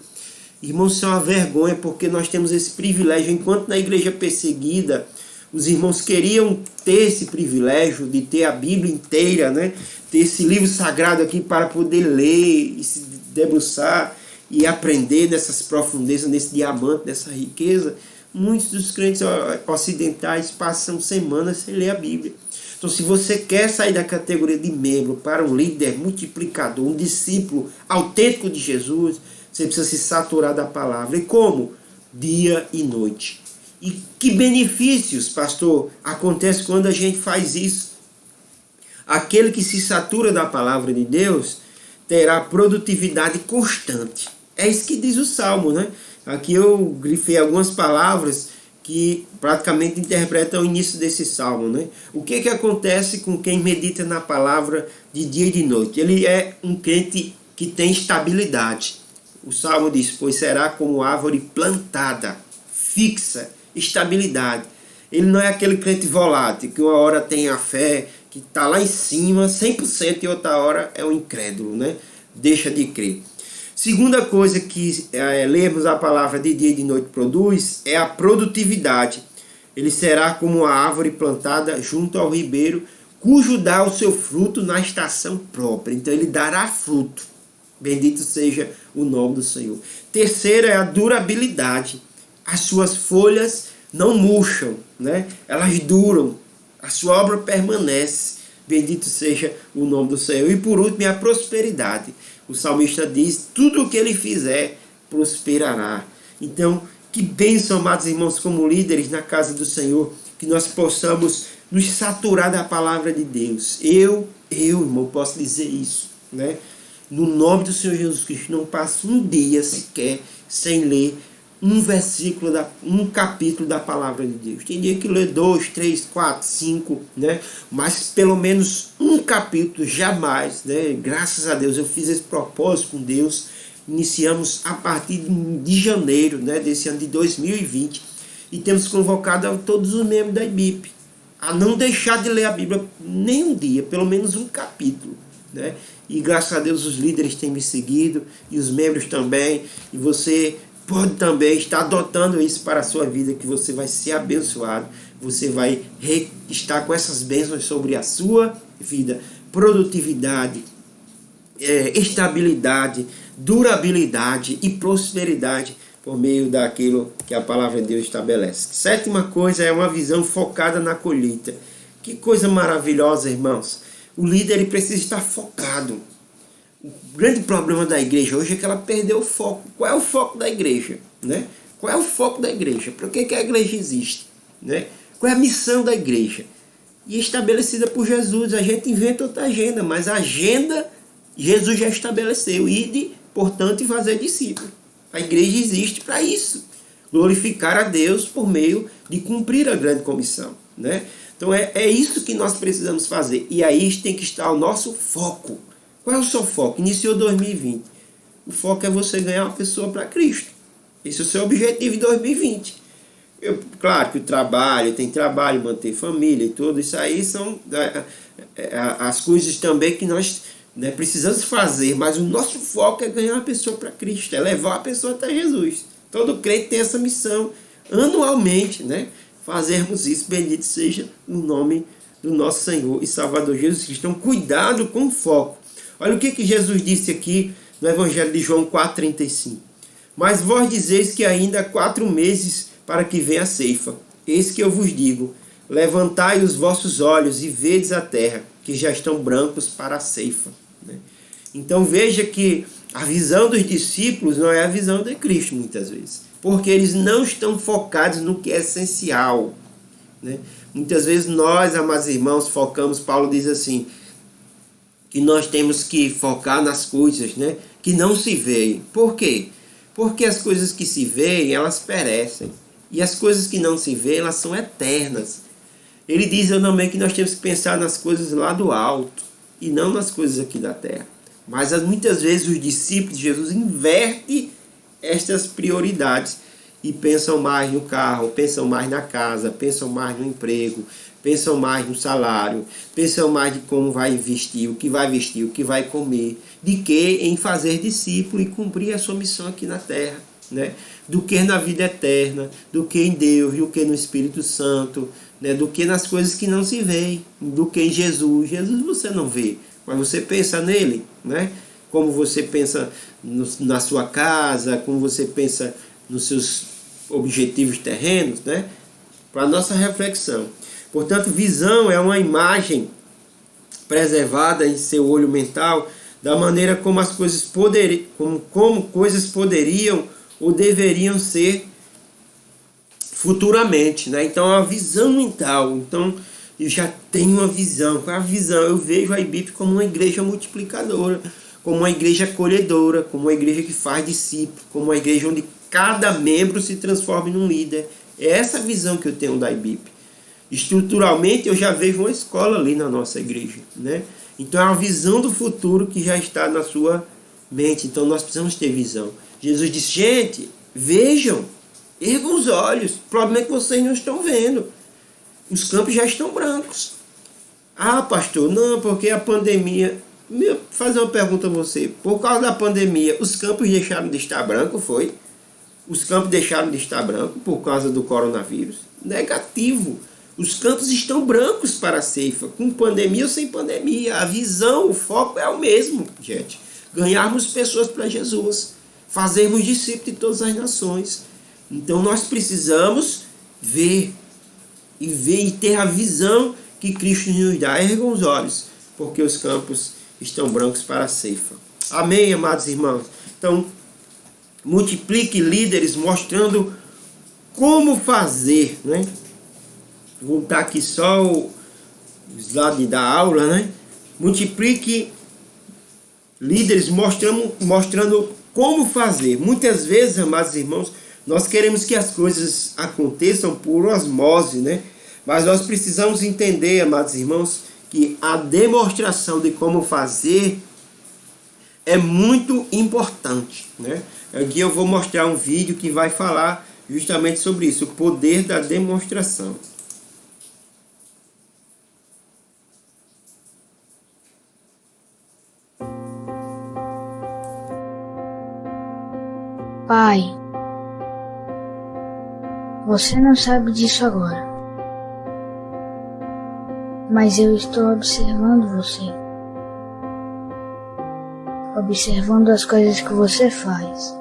Irmãos, isso é uma vergonha, porque nós temos esse privilégio. Enquanto na igreja perseguida, os irmãos queriam ter esse privilégio de ter a Bíblia inteira, né? Ter esse livro sagrado aqui para poder ler e se debruçar e aprender dessas profundezas, desse diamante, dessa riqueza. Muitos dos crentes ocidentais passam semanas sem ler a Bíblia. Então, se você quer sair da categoria de membro para um líder multiplicador, um discípulo autêntico de Jesus, você precisa se saturar da palavra. E como? Dia e noite. E que benefícios, pastor, acontece quando a gente faz isso? Aquele que se satura da palavra de Deus terá produtividade constante. É isso que diz o Salmo, né? Aqui eu grifei algumas palavras que praticamente interpretam o início desse Salmo, né? O que acontece com quem medita na palavra de dia e de noite? Ele é um crente que tem estabilidade. O Salmo diz, pois será como árvore plantada, fixa, estabilidade. Ele não é aquele crente volátil, que uma hora tem a fé, que está lá em cima, 100%, e outra hora é um incrédulo, né? Deixa de crer. Segunda coisa que lermos a palavra de dia e de noite produz é a produtividade. Ele será como a árvore plantada junto ao ribeiro, cujo dá o seu fruto na estação própria. Então ele dará fruto. Bendito seja o nome do Senhor. Terceira é a durabilidade. As suas folhas não murcham, né? Elas duram. A sua obra permanece. Bendito seja o nome do Senhor. E por último, é a prosperidade. O salmista diz, tudo o que ele fizer prosperará. Então, que bênção, amados irmãos, como líderes na casa do Senhor, que nós possamos nos saturar da palavra de Deus. Eu, irmão, posso dizer isso, né? No nome do Senhor Jesus Cristo, não passo um dia sequer sem ler um versículo, um capítulo da palavra de Deus. Tem dia que lê 2, 3, 4, 5, né? Mas pelo menos um capítulo, jamais, né? Graças a Deus, eu fiz esse propósito com Deus. Iniciamos a partir de janeiro, né, desse ano de 2020, e temos convocado a todos os membros da IBIP a não deixar de ler a Bíblia nem um dia, pelo menos um capítulo, né? E graças a Deus os líderes têm me seguido, e os membros também, e você pode também estar adotando isso para a sua vida, que você vai ser abençoado, você vai estar com essas bênçãos sobre a sua vida, produtividade, estabilidade, durabilidade e prosperidade por meio daquilo que a palavra de Deus estabelece. Sétima coisa é uma visão focada na colheita. Que coisa maravilhosa, irmãos. O líder ele precisa estar focado. O grande problema da igreja hoje é que ela perdeu o foco. Qual é o foco da igreja, né? Qual é o foco da igreja? Para que a igreja existe, né? Qual é a missão da igreja? E estabelecida por Jesus. A gente inventa outra agenda, mas a agenda Jesus já estabeleceu. Ide, portanto, e fazer discípulos. A igreja existe para isso. Glorificar a Deus por meio de cumprir a grande comissão, né? Então é isso que nós precisamos fazer. E aí tem que estar o nosso foco. Qual é o seu foco? Iniciou 2020. O foco é você ganhar uma pessoa para Cristo. Esse é o seu objetivo em 2020. Claro que o trabalho, tem trabalho, manter família e tudo isso aí são as coisas também que nós precisamos fazer. Mas o nosso foco é ganhar uma pessoa para Cristo, é levar a pessoa até Jesus. Todo crente tem essa missão anualmente, né? Fazermos isso. Bendito seja o nome do nosso Senhor e Salvador Jesus Cristo. Então, cuidado com o foco. Olha o que Jesus disse aqui no Evangelho de João 4,35. Mas vós dizeis que ainda há 4 meses para que venha a ceifa. Eis que eu vos digo, levantai os vossos olhos e vedes a terra, que já estão brancos para a ceifa. Então veja que a visão dos discípulos não é a visão de Cristo muitas vezes. Porque eles não estão focados no que é essencial, né? Muitas vezes nós, amados irmãos, focamos, Paulo diz assim, que nós temos que focar nas coisas, né, que não se veem. Por quê? Porque as coisas que se veem, elas perecem. E as coisas que não se veem, elas são eternas. Ele diz também que nós temos que pensar nas coisas lá do alto e não nas coisas aqui da terra. Mas muitas vezes os discípulos de Jesus invertem estas prioridades e pensam mais no carro, pensam mais na casa, pensam mais no emprego, pensam mais no salário, pensam mais de como vai vestir, o que vai comer, de que em fazer discípulo e cumprir a sua missão aqui na terra. né? Do que na vida eterna, do que em Deus, do que no Espírito Santo, né? Do que nas coisas que não se veem, do que em Jesus. Jesus você não vê, mas você pensa nele, né? Como você pensa na sua casa, como você pensa nos seus objetivos terrenos, né? Para a nossa reflexão. Portanto, visão é uma imagem preservada em seu olho mental da maneira como as coisas poderiam, como coisas poderiam ou deveriam ser futuramente, né? Então, a visão mental. Então, eu já tenho uma visão. Qual é a visão? Eu vejo a IBIP como uma igreja multiplicadora, como uma igreja acolhedora, como uma igreja que faz discípulos, como uma igreja onde cada membro se transforma em um líder. É essa a visão que eu tenho da IBIP. Estruturalmente, eu já vejo uma escola ali na nossa igreja, né? Então, é uma visão do futuro que já está na sua mente. Então, nós precisamos ter visão. Jesus disse, gente, vejam, ergam os olhos. O problema é que vocês não estão vendo. Os campos já estão brancos. Ah, pastor, não, porque a pandemia... Vou fazer uma pergunta a você. Por causa da pandemia, os campos deixaram de estar brancos, foi? Os campos deixaram de estar brancos por causa do coronavírus? Negativo. Os campos estão brancos para a ceifa, com pandemia ou sem pandemia. A visão, o foco é o mesmo, gente. Ganharmos pessoas para Jesus. Fazermos discípulos de todas as nações. Então nós precisamos ver e ter a visão que Cristo nos dá. Ergam os olhos, porque os campos estão brancos para a ceifa. Amém, amados irmãos? Então, multiplique líderes mostrando como fazer, né? Vou botar aqui só o slide da aula, né? Multiplique líderes mostrando como fazer. Muitas vezes, amados irmãos, nós queremos que as coisas aconteçam por osmose, né? Mas nós precisamos entender, amados irmãos, que a demonstração de como fazer é muito importante, né? Aqui eu vou mostrar um vídeo que vai falar justamente sobre isso, o poder da demonstração. Pai, você não sabe disso agora, mas eu estou observando você, observando as coisas que você faz,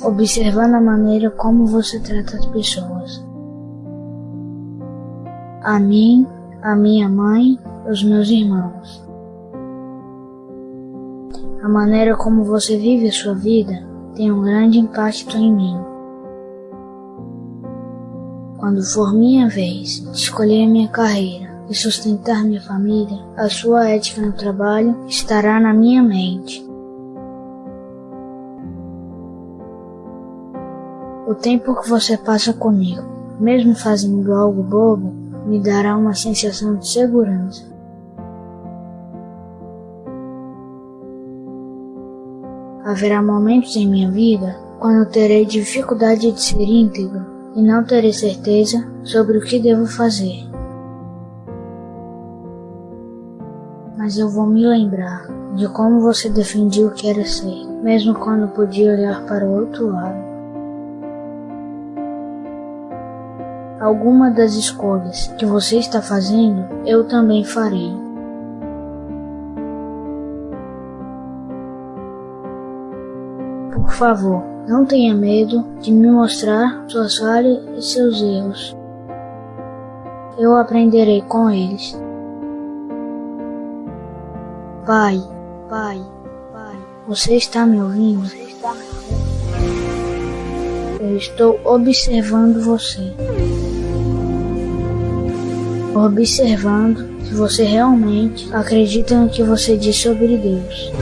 observando a maneira como você trata as pessoas, a mim, a minha mãe, os meus irmãos. A maneira como você vive a sua vida tem um grande impacto em mim. Quando for minha vez de escolher a minha carreira e sustentar minha família, a sua ética no trabalho estará na minha mente. O tempo que você passa comigo, mesmo fazendo algo bobo, me dará uma sensação de segurança. Haverá momentos em minha vida quando eu terei dificuldade de ser íntegro e não terei certeza sobre o que devo fazer. Mas eu vou me lembrar de como você defendia o que era ser, mesmo quando podia olhar para o outro lado. Alguma das escolhas que você está fazendo, eu também farei. Por favor, não tenha medo de me mostrar suas falhas e seus erros. Eu aprenderei com eles. Pai, você está me ouvindo? Eu estou observando você. Observando se você realmente acredita no que você diz sobre Deus.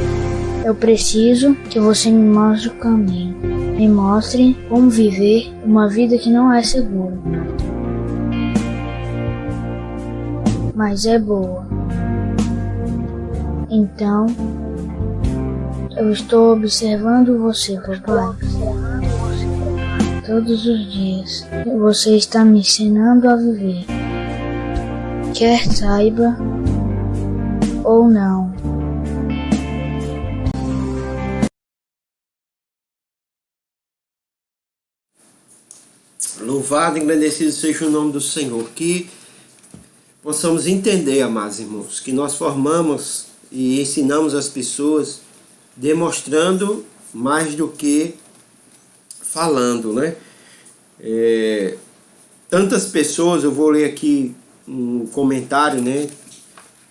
Eu preciso que você me mostre o caminho. Me mostre como viver uma vida que não é segura, mas é boa. Então, eu estou observando você, papai. Todos os dias, você está me ensinando a viver. Quer saiba ou não. Louvado e engrandecido seja o nome do Senhor. Que possamos entender, amados irmãos, que nós formamos e ensinamos as pessoas demonstrando mais do que falando, né? Tantas pessoas, eu vou ler aqui um comentário, né,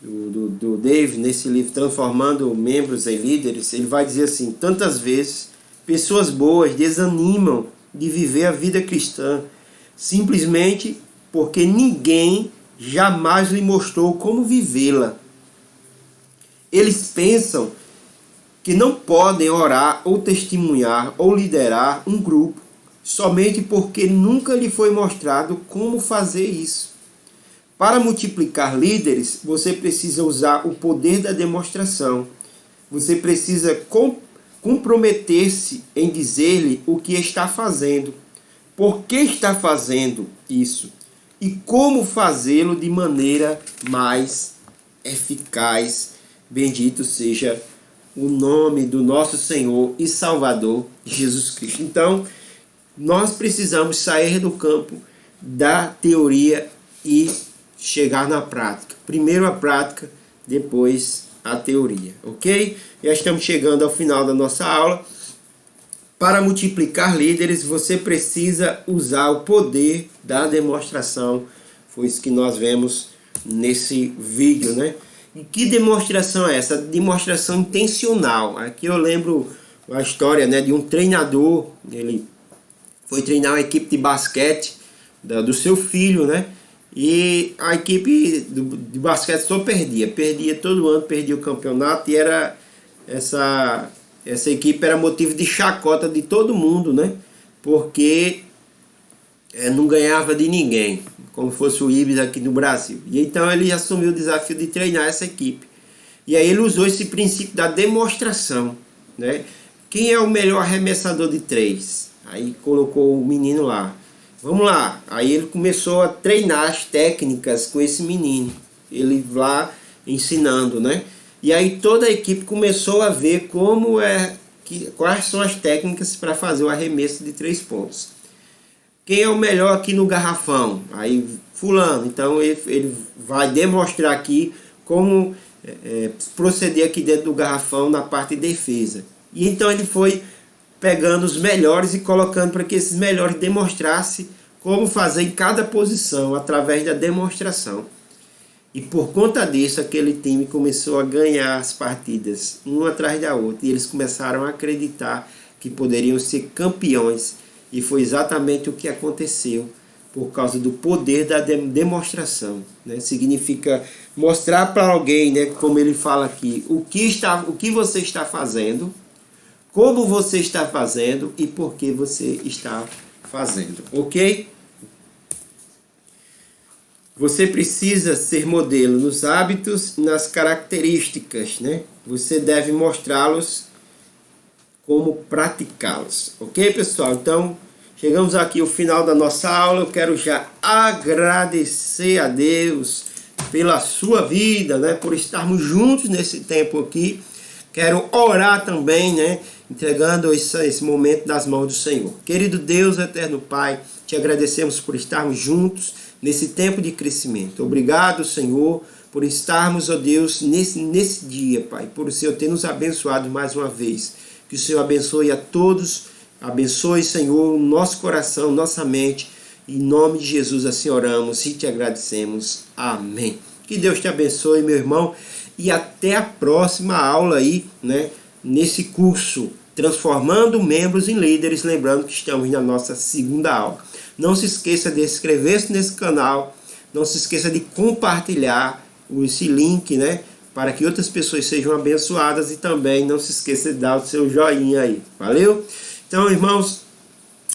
do Dave, nesse livro Transformando Membros em Líderes. Ele vai dizer assim: tantas vezes pessoas boas desanimam de viver a vida cristã simplesmente porque ninguém jamais lhe mostrou como vivê-la. Eles pensam que não podem orar ou testemunhar ou liderar um grupo somente porque nunca lhe foi mostrado como fazer isso. Para multiplicar líderes, você precisa usar o poder da demonstração. Você precisa comprometer-se em dizer-lhe o que está fazendo, por que está fazendo isso e como fazê-lo de maneira mais eficaz. Bendito seja o nome do nosso Senhor e Salvador Jesus Cristo. Então, nós precisamos sair do campo da teoria e chegar na prática. Primeiro a prática, depois a teoria, ok? Já estamos chegando ao final da nossa aula. Para multiplicar líderes, você precisa usar o poder da demonstração. Foi isso que nós vemos nesse vídeo, né? E que demonstração é essa? Demonstração intencional. Aqui eu lembro a história, né, de um treinador. Ele foi treinar uma equipe de basquete do seu filho, né? E a equipe de basquete só perdia todo ano, perdia o campeonato, e era essa equipe era motivo de chacota de todo mundo, né? Porque não ganhava de ninguém, como fosse o Ibis aqui no Brasil. E então ele assumiu o desafio de treinar essa equipe. E aí ele usou esse princípio da demonstração, né? Quem é o melhor arremessador de 3? Aí colocou o menino lá. Vamos lá. Aí ele começou a treinar as técnicas com esse menino. Ele lá ensinando, né? E aí toda a equipe começou a ver quais são as técnicas para fazer o arremesso de 3 pontos. Quem é o melhor aqui no garrafão? Aí fulano. Então ele vai demonstrar aqui como proceder aqui dentro do garrafão na parte de defesa. E então ele foi pegando os melhores e colocando para que esses melhores demonstrassem como fazer em cada posição através da demonstração. E por conta disso, aquele time começou a ganhar as partidas, uma atrás da outra. E eles começaram a acreditar que poderiam ser campeões. E foi exatamente o que aconteceu por causa do poder da demonstração, né? Significa mostrar para alguém, né, como ele fala aqui, o que você está fazendo, como você está fazendo e por que você está fazendo, ok? Você precisa ser modelo nos hábitos e nas características, né? Você deve mostrá-los como praticá-los, ok, pessoal? Então, chegamos aqui ao final da nossa aula. Eu quero já agradecer a Deus pela sua vida, né? Por estarmos juntos nesse tempo aqui. Quero orar também, né? Entregando esse momento nas mãos do Senhor. Querido Deus, eterno Pai, te agradecemos por estarmos juntos nesse tempo de crescimento. Obrigado, Senhor, por estarmos, ó Deus, nesse dia, Pai, por o Senhor ter nos abençoado mais uma vez. Que o Senhor abençoe a todos, abençoe, Senhor, o nosso coração, nossa mente. Em nome de Jesus assim oramos e te agradecemos. Amém. Que Deus te abençoe, meu irmão, e até a próxima aula aí, né? Nesse curso, Transformando Membros em Líderes, lembrando que estamos na nossa segunda aula. Não se esqueça de inscrever-se nesse canal, não se esqueça de compartilhar esse link, né, para que outras pessoas sejam abençoadas, e também não se esqueça de dar o seu joinha aí, valeu? Então, irmãos,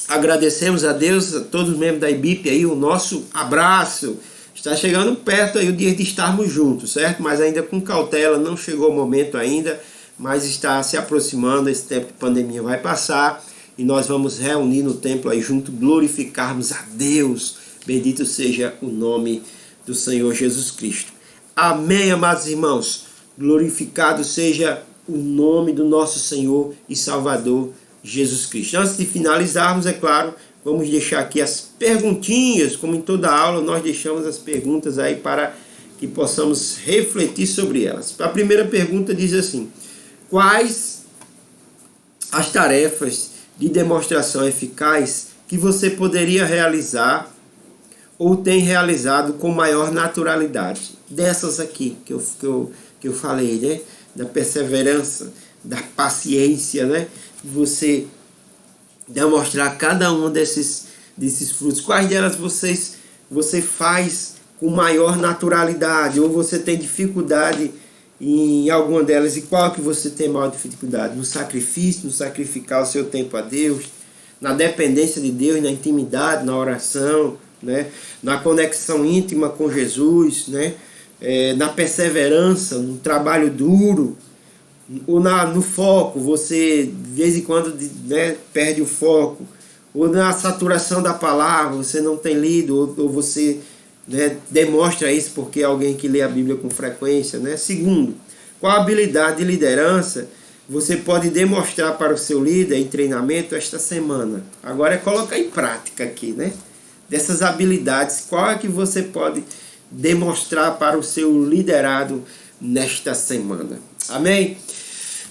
agradecemos a Deus, a todos os membros da IBIP aí, o nosso abraço. Está chegando perto aí o dia de estarmos juntos, certo? Mas ainda com cautela, não chegou o momento ainda, mas está se aproximando, esse tempo de pandemia vai passar e nós vamos reunir no templo aí junto, glorificarmos a Deus. Bendito seja o nome do Senhor Jesus Cristo. Amém, amados irmãos. Glorificado seja o nome do nosso Senhor e Salvador Jesus Cristo. Antes de finalizarmos, é claro, vamos deixar aqui as perguntinhas, como em toda aula nós deixamos as perguntas aí para que possamos refletir sobre elas. A primeira pergunta diz assim: quais as tarefas de demonstração eficaz que você poderia realizar ou tem realizado com maior naturalidade? Dessas aqui que eu falei, né? Da perseverança, da paciência, né? Você demonstrar cada um desses frutos. Quais delas você faz com maior naturalidade, ou você tem dificuldade em alguma delas, e qual que você tem maior dificuldade? No sacrifício, no sacrificar o seu tempo a Deus, na dependência de Deus, na intimidade, na oração, né? Na conexão íntima com Jesus, né? Na perseverança, no trabalho duro, ou no foco, você de vez em quando, né, perde o foco, ou na saturação da palavra, você não tem lido, ou você, né, demonstra isso porque é alguém que lê a Bíblia com frequência, né? Segundo, qual habilidade de liderança você pode demonstrar para o seu líder em treinamento esta semana? Agora é colocar em prática aqui, né? Dessas habilidades, qual é que você pode demonstrar para o seu liderado nesta semana? Amém?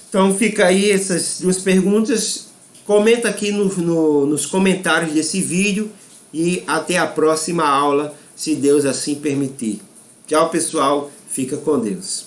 Então fica aí essas duas perguntas. Comenta aqui nos comentários desse vídeo e até a próxima aula, se Deus assim permitir. Tchau, pessoal. Fica com Deus.